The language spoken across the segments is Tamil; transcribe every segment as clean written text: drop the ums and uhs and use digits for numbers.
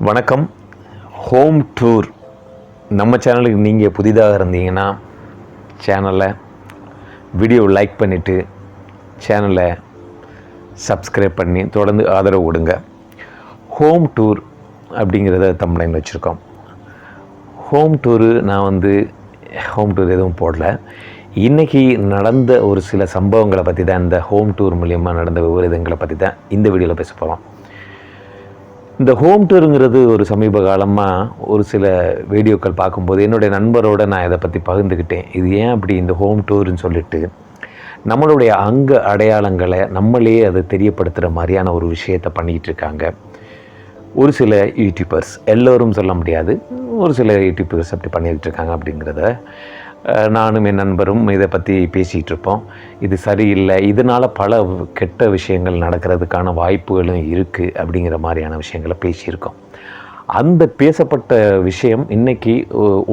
வணக்கம். ஹோம் டூர் நம்ம சேனலுக்கு நீங்கள் புதிதாக இருந்தீங்கன்னா சேனலை வீடியோ லைக் பண்ணிவிட்டு சேனலை சப்ஸ்கிரைப் பண்ணி தொடர்ந்து ஆதரவு கொடுங்க. ஹோம் டூர் அப்படிங்கிறத தமிழில் வச்சுருக்கோம். ஹோம் டூரு நான் ஹோம் டூர் எதுவும் போடல. இன்றைக்கி நடந்த ஒரு சில சம்பவங்களை பற்றி தான், இந்த ஹோம் டூர் மூலிமா நடந்த விவரங்களை பற்றி தான் இந்த வீடியோவில் பேச போகிறோம். இந்த ஹோம் டூருங்கிறது ஒரு சமீப காலமாக ஒரு சில வீடியோக்கள் பார்க்கும்போது என்னுடைய நண்பரோடு நான் இதை பற்றி பகிர்ந்துக்கிட்டேன். இது ஏன் அப்படி இந்த ஹோம் டூருன்னு சொல்லிட்டு நம்மளுடைய அங்க அடையாளங்களை நம்மளே அதை தெரியப்படுத்துகிற மாதிரியான ஒரு விஷயத்தை பண்ணிக்கிட்டு இருக்காங்க ஒரு சில யூடியூபர்ஸ். எல்லோரும் சொல்ல முடியாது, ஒரு சில யூடியூபர்ஸ் அப்படி பண்ணிக்கிட்டு இருக்காங்க. அப்படிங்கிறத நானும் என் நண்பரும் இதை பற்றி பேசிகிட்டு இருப்போம். இது சரியில்லை, இதனால் பல கெட்ட விஷயங்கள் நடக்கிறதுக்கான வாய்ப்புகளும் இருக்குது அப்படிங்கிற மாதிரியான விஷயங்களை பேசியிருக்கோம். அந்த பேசப்பட்ட விஷயம் இன்றைக்கி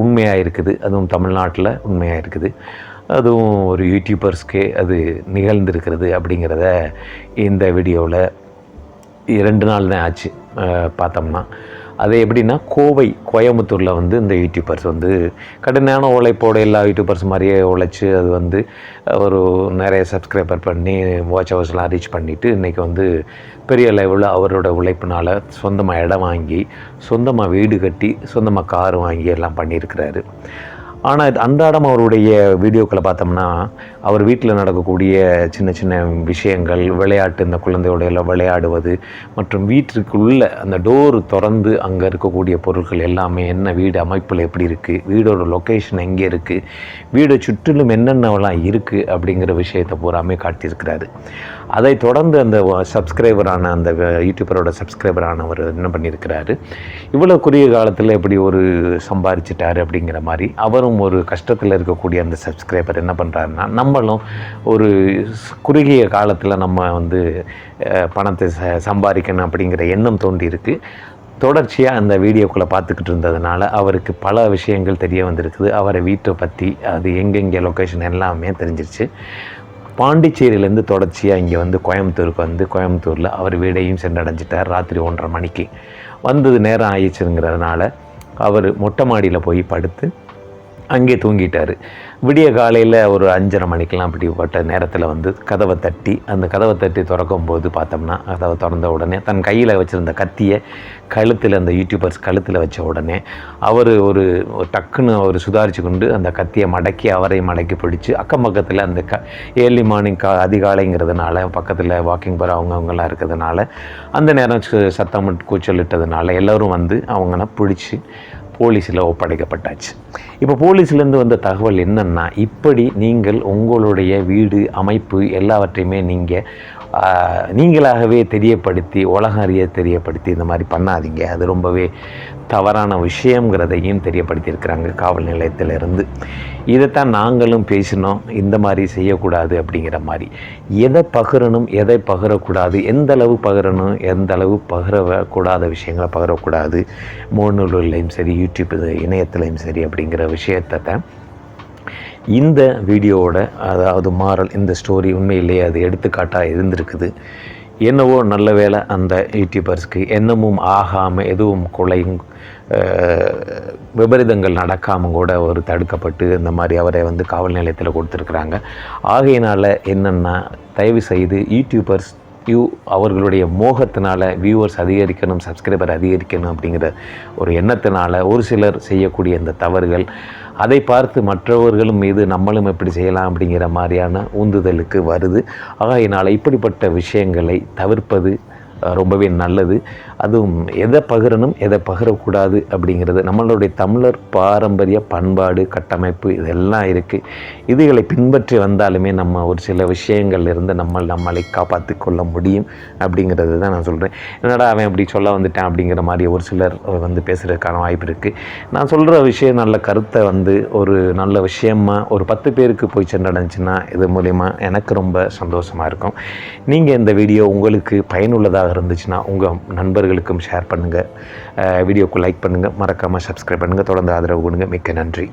உண்மையாக இருக்குது, அதுவும் தமிழ்நாட்டில் உண்மையாக இருக்குது. அதுவும் ஒரு யூடியூபர்ஸ்க்கே அது நிகழ்ந்திருக்கிறது அப்படிங்கிறத இந்த வீடியோவில் 2 நாள் தான் ஆச்சு பார்த்தோம்னா. அது எப்படின்னா, கோயம்புத்தூரில் இந்த யூடியூபர்ஸ் கடுமையான உழைப்போடு எல்லா யூடியூபர்ஸ் மாதிரியே உழைச்சி அது ஒரு நிறைய சப்ஸ்கிரைபர் பண்ணி வாட்ச் ஹவர்ஸ்லாம் ரீச் பண்ணிவிட்டு இன்றைக்கி பெரிய லெவலில் அவரோட உழைப்பினால் சொந்தமாக இடம் வாங்கி, சொந்தமாக வீடு கட்டி, சொந்தமாக கார் வாங்கி எல்லாம் பண்ணியிருக்கிறாரு. ஆனால் அன்றாடம் அவருடைய வீடியோக்களை பார்த்தோம்னா அவர் வீட்டில் நடக்கக்கூடிய சின்ன சின்ன விஷயங்கள், விளையாட்டு, இந்த குழந்தையோட விளையாடுவது மற்றும் வீட்டுக்குள்ளே அந்த டோர் திறந்து அங்கே இருக்கக்கூடிய பொருட்கள் எல்லாமே, என்ன வீடு அமைப்பில் எப்படி இருக்குது, வீடோட லொக்கேஷன் எங்கே இருக்குது, வீடை சுற்றிலும் என்னென்னலாம் இருக்குது அப்படிங்கிற விஷயத்தை பூராமே காட்டியிருக்கிறாரு. அதை தொடர்ந்து அந்த சப்ஸ்கிரைபரான அந்த யூடியூபரோட சப்ஸ்கிரைபரானவர் என்ன பண்ணியிருக்கிறாரு, இவ்வளோ குறுகிய காலத்தில் எப்படி ஒரு சம்பாதிச்சிட்டாரு அப்படிங்கிற மாதிரி அவரும் ஒரு கஷ்டத்தில் இருக்கக்கூடிய அந்த சப்ஸ்கிரைபர் என்ன பண்ணுறாருன்னா, நம்மளும் ஒரு குறுகிய காலத்தில் நம்ம பணத்தை சம்பாதிக்கணும் அப்படிங்கிற எண்ணம் தோன்றி இருக்குது. தொடர்ச்சியாக அந்த வீடியோக்குள்ளே பார்த்துக்கிட்டு இருந்ததுனால அவருக்கு பல விஷயங்கள் தெரிய வந்திருக்குது. அவரை வீட்டை பற்றி, அது எங்கெங்கே லொக்கேஷன் எல்லாமே தெரிஞ்சிருச்சு. பாண்டிச்சேரியிலேருந்து தொடர்ச்சியாக இங்கே கோயம்புத்தூருக்கு கோயம்புத்தூரில் அவர் வீடையும் சென்றடைஞ்சிட்டார். ராத்திரி 1:30 மணிக்கு வந்தது நேரம் ஆயிடுச்சுங்கிறதுனால அவர் மொட்டை மாடியில் போய் படுத்து அங்கே தூங்கிட்டார். விடிய காலையில் ஒரு 5:30 மணிக்கெலாம் அப்படிப்பட்ட நேரத்தில் கதவை தட்டி திறக்கும்போது பார்த்தோம்னா, கதவை திறந்த உடனே தன் கையில் வச்சுருந்த கத்தியை கழுத்தில், அந்த யூடியூபர்ஸ் கழுத்தில் வச்ச உடனே அவர் ஒரு டக்குன்னு அவர் சுதாரித்து கொண்டு அந்த கத்தியை மடக்கி, அவரை மடக்கி பிடிச்சி அக்கம் பக்கத்தில் அந்த ஏர்லி மார்னிங் அதிகாலைங்கிறதுனால பக்கத்தில் வாக்கிங் போகிற அவங்கெல்லாம் இருக்கிறதுனால அந்த நேரம் சத்தம் கூச்சலிட்டதுனால எல்லோரும் அவங்கள பிடிச்சி போலீஸில் ஒப்படைக்கப்பட்டாச்சு. இப்போ போலீஸ்லேருந்து வந்த தகவல் என்னென்னா, இப்படி நீங்கள் உங்களுடைய வீடு அமைப்பு எல்லாவற்றையுமே நீங்களாகவே தெரியப்படுத்தி, உலகம் அறிய தெரியப்படுத்தி இந்த மாதிரி பண்ணாதீங்க, அது ரொம்பவே தவறான விஷயங்கிறதையும் தெரியப்படுத்தியிருக்கிறாங்க காவல் நிலையத்திலிருந்து. இதைத்தான் நாங்களும் பேசினோம், இந்த மாதிரி செய்யக்கூடாது அப்படிங்கிற மாதிரி. எதை பகிரணும், எதை பகிரக்கூடாது, எந்த அளவு பகிரணும், எந்த அளவு பகிரக்கூடாத விஷயங்களை பகிரக்கூடாது, முகநூல்லையும் சரி, யூடியூப் இணையத்திலையும் சரி அப்படிங்கிற விஷயத்தை தான் இந்த வீடியோவோட, அதாவது மாரல், இந்த ஸ்டோரி உண்மையிலேயே அது எடுத்துக்காட்டாக இருந்திருக்குது. என்னவோ நல்ல வேளை அந்த யூடியூபர்ஸ்க்கு என்னமும் ஆகாமல், எதுவும் கொலையும் விபரீதங்கள் நடக்காமல் கூட ஒரு தடுக்கப்பட்டு இந்த மாதிரி அவரை காவல் நிலையத்தில் கொடுத்துருக்குறாங்க. ஆகையினால் என்னென்னா, தயவு செய்து யூடியூபர்ஸ் அவர்களுடைய மோகத்தினால் வியூவர்ஸ் அதிகரிக்கணும், சப்ஸ்கிரைபர் அதிகரிக்கணும் அப்படிங்கிற ஒரு எண்ணத்தினால் ஒரு சிலர் செய்யக்கூடிய இந்த தவறுகள், அதை பார்த்து மற்றவர்களும் மீது நம்மளும் எப்படி செய்யலாம் அப்படிங்கிற மாதிரியான ஊந்துதலுக்கு வருது. ஆகையினால் இப்படிப்பட்ட விஷயங்களை தவிர்ப்பது ரொம்பவே நல்லது. அதுவும் எதை பகிரணும், எதை பகிரக்கூடாது அப்படிங்கிறது நம்மளுடைய தமிழர் பாரம்பரிய பண்பாடு, கட்டமைப்பு இதெல்லாம் இருக்குது. இதுகளை பின்பற்றி வந்தாலுமே நம்ம ஒரு சில விஷயங்கள்லேருந்து நம்மளை காப்பாற்றி கொள்ள முடியும் அப்படிங்கிறது தான் நான் சொல்கிறேன். என்னடா அவன் அப்படி சொல்ல வந்துட்டான் அப்படிங்கிற மாதிரி ஒரு சிலர் பேசுகிறதுக்கான வாய்ப்பு இருக்குது. நான் சொல்கிற விஷயம் நல்ல கருத்தை ஒரு நல்ல விஷயமாக ஒரு 10 பேருக்கு போய் சென்றடைஞ்சுன்னா இது மூலிமா எனக்கு ரொம்ப சந்தோஷமாக இருக்கும். நீங்கள் இந்த வீடியோ உங்களுக்கு பயனுள்ளதாக இருந்துச்சுன்னா உங்கள் நண்பர்களுக்கும் ஷேர் பண்ணுங்கள், வீடியோக்கு லைக் பண்ணுங்கள், மறக்காமல் சப்ஸ்கிரைப் பண்ணுங்கள், தொடர்ந்து ஆதரவு கொடுங்க. மிக்க நன்றி.